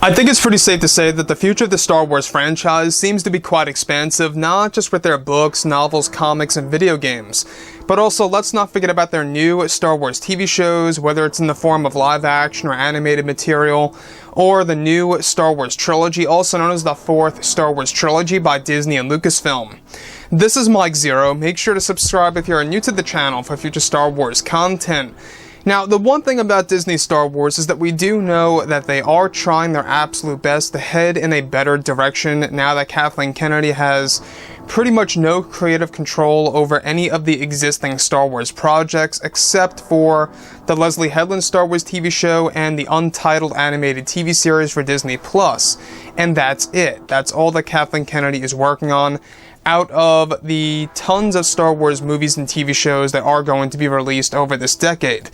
I think it's pretty safe to say that the future of the Star Wars franchise seems to be quite expansive, not just with their books, novels, comics, and video games, but also let's not forget about their new Star Wars TV shows, whether it's in the form of live action or animated material, or the new Star Wars trilogy, also known as the fourth Star Wars trilogy by Disney and Lucasfilm. This is Mike Zero. Make sure to subscribe if you're new to the channel for future Star Wars content. Now, the one thing about Disney Star Wars is that we do know that they are trying their absolute best to head in a better direction now that Kathleen Kennedy has pretty much no creative control over any of the existing Star Wars projects except for the Leslie Headland Star Wars TV show and the untitled animated TV series for Disney+. And that's it. That's all that Kathleen Kennedy is working on out of the tons of Star Wars movies and TV shows that are going to be released over this decade.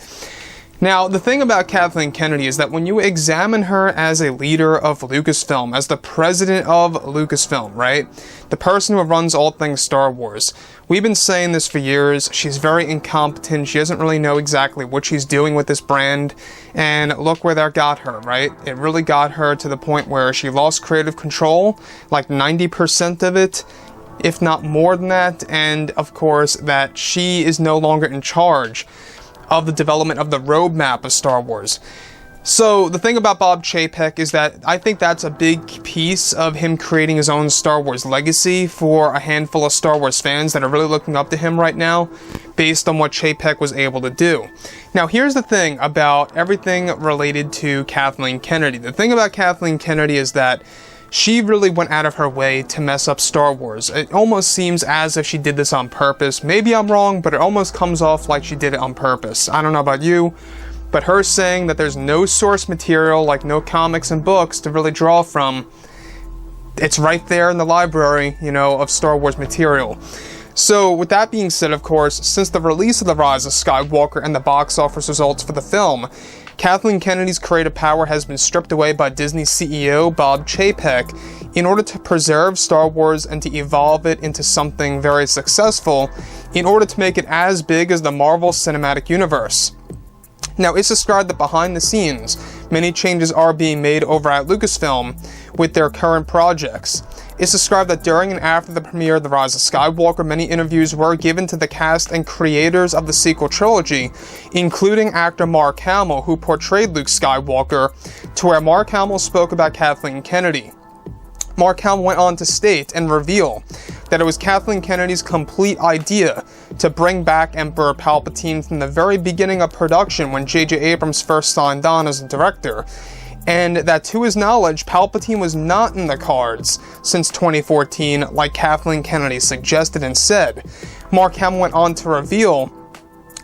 Now, the thing about Kathleen Kennedy is that when you examine her as a leader of Lucasfilm, as the president of Lucasfilm, right? The person who runs all things Star Wars. We've been saying this for years. She's very incompetent. She doesn't really know exactly what she's doing with this brand. And look where that got her, right? It really got her to the point where she lost creative control, like 90% of it, if not more than that, and of course that she is no longer in charge of the development of the roadmap of Star Wars. So the thing about Bob Chapek is that I think that's a big piece of him creating his own Star Wars legacy for a handful of Star Wars fans that are really looking up to him right now based on what Chapek was able to do. Now here's the thing about everything related to Kathleen Kennedy. The thing about Kathleen Kennedy is that she really went out of her way to mess up Star Wars. It almost seems as if she did this on purpose. Maybe I'm wrong, but it almost comes off like she did it on purpose. I don't know about you, but her saying that there's no source material, like no comics and books to really draw from, it's right there in the library, of Star Wars material. So, with that being said, of course, since the release of The Rise of Skywalker and the box office results for the film, Kathleen Kennedy's creative power has been stripped away by Disney CEO Bob Chapek in order to preserve Star Wars and to evolve it into something very successful in order to make it as big as the Marvel Cinematic Universe. Now, it's described that behind the scenes, many changes are being made over at Lucasfilm with their current projects. It's described that during and after the premiere of The Rise of Skywalker, many interviews were given to the cast and creators of the sequel trilogy, including actor Mark Hamill, who portrayed Luke Skywalker, to where Mark Hamill spoke about Kathleen Kennedy. Mark Hamill went on to state and reveal that it was Kathleen Kennedy's complete idea to bring back Emperor Palpatine from the very beginning of production when J.J. Abrams first signed on as a director, and that to his knowledge, Palpatine was not in the cards since 2014 like Kathleen Kennedy suggested and said. Mark Hamill went on to reveal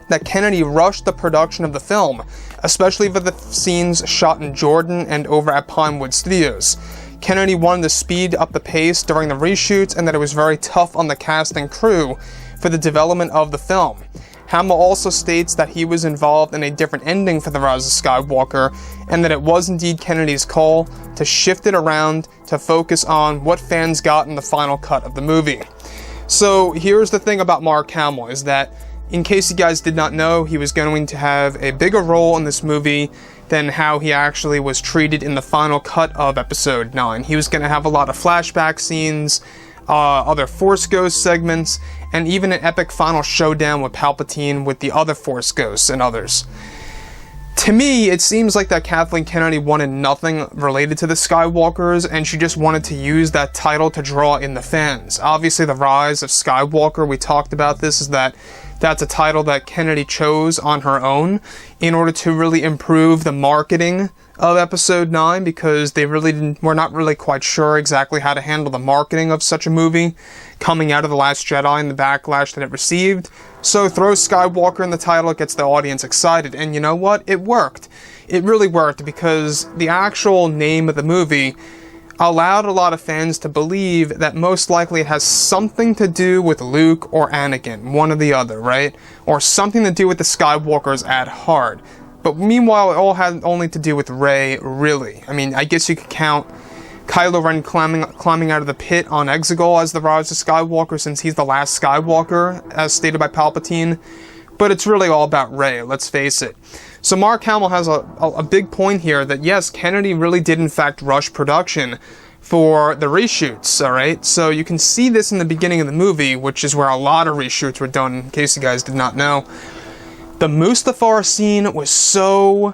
that Kennedy rushed the production of the film, especially for the scenes shot in Jordan and over at Pinewood Studios. Kennedy wanted to speed up the pace during the reshoots and that it was very tough on the cast and crew for the development of the film. Hamill also states that he was involved in a different ending for The Rise of Skywalker and that it was indeed Kennedy's call to shift it around to focus on what fans got in the final cut of the movie. So here's the thing about Mark Hamill is that, in case you guys did not know, he was going to have a bigger role in this movie than how he actually was treated in the final cut of Episode 9. He was going to have a lot of flashback scenes, other Force Ghost segments, and even an epic final showdown with Palpatine with the other Force Ghosts and others. To me, it seems like that Kathleen Kennedy wanted nothing related to the Skywalkers, and she just wanted to use that title to draw in the fans. Obviously, The Rise of Skywalker, we talked about this, is that that's a title that Kennedy chose on her own in order to really improve the marketing of Episode 9, because they were not really quite sure exactly how to handle the marketing of such a movie coming out of The Last Jedi and the backlash that it received. So throw Skywalker in the title, it gets the audience excited, and you know what? It worked. It really worked, because the actual name of the movie allowed a lot of fans to believe that most likely it has something to do with Luke or Anakin, one or the other, right? Or something to do with the Skywalkers at heart. But meanwhile, it all had only to do with Rey, really. I mean, I guess you could count Kylo Ren climbing out of the pit on Exegol as the Rise of Skywalker, since he's the last Skywalker, as stated by Palpatine. But it's really all about Rey, let's face it. So Mark Hamill has a big point here that yes, Kennedy really did in fact rush production for the reshoots, alright? So you can see this in the beginning of the movie, which is where a lot of reshoots were done, in case you guys did not know. The Mustafar scene was so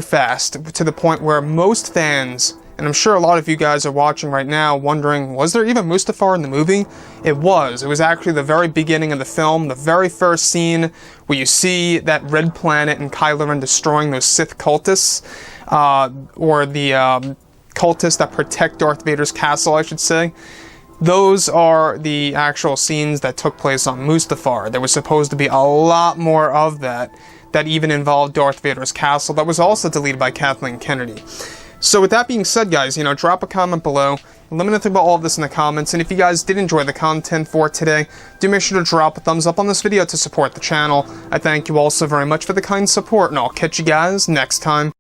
fast, to the point where most fans, and I'm sure a lot of you guys are watching right now wondering, was there even Mustafar in the movie? It was. It was actually the very beginning of the film, the very first scene where you see that red planet and Kylo Ren destroying those Sith cultists, or the cultists that protect Darth Vader's castle, I should say. Those are the actual scenes that took place on Mustafar. There was supposed to be a lot more of that even involved Darth Vader's castle, that was also deleted by Kathleen Kennedy. So with that being said, guys, drop a comment below. Let me know about all of this in the comments, and if you guys did enjoy the content for today, do make sure to drop a thumbs up on this video to support the channel. I thank you all so very much for the kind support, and I'll catch you guys next time.